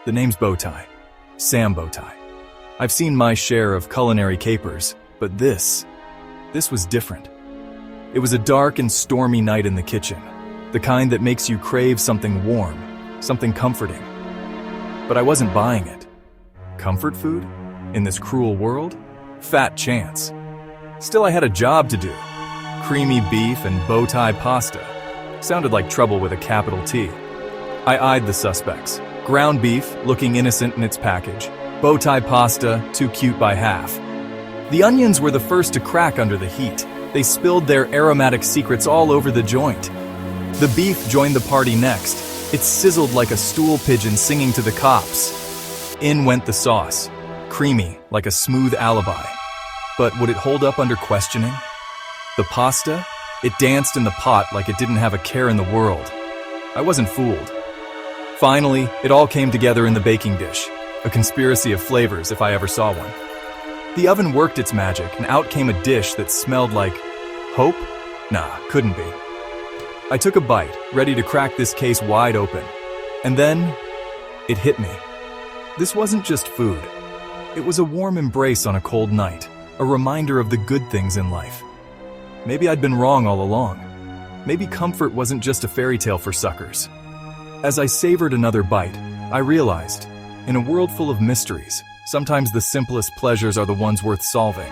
The name's Bowtie. Sam Bowtie. I've seen my share of culinary capers, but this was different. It was a dark and stormy night in the kitchen, the kind that makes you crave something warm, something comforting. But I wasn't buying it. Comfort food? In this cruel world? Fat chance. Still, I had a job to do. Creamy beef and bowtie pasta. Sounded like trouble with a capital T. I eyed the suspects. Ground beef, looking innocent in its package. Bowtie pasta, too cute by half. The onions were the first to crack under the heat. They spilled their aromatic secrets all over the joint. The beef joined the party next. It sizzled like a stool pigeon singing to the cops. In went the sauce, creamy like a smooth alibi. But would it hold up under questioning? The pasta? It danced in the pot like it didn't have a care in the world. I wasn't fooled. Finally, it all came together in the baking dish, a conspiracy of flavors if I ever saw one. The oven worked its magic, and out came a dish that smelled like hope? Nah, couldn't be. I took a bite, ready to crack this case wide open. And then, it hit me. This wasn't just food. It was a warm embrace on a cold night, a reminder of the good things in life. Maybe I'd been wrong all along. Maybe comfort wasn't just a fairy tale for suckers. As I savored another bite, I realized, in a world full of mysteries, sometimes the simplest pleasures are the ones worth solving.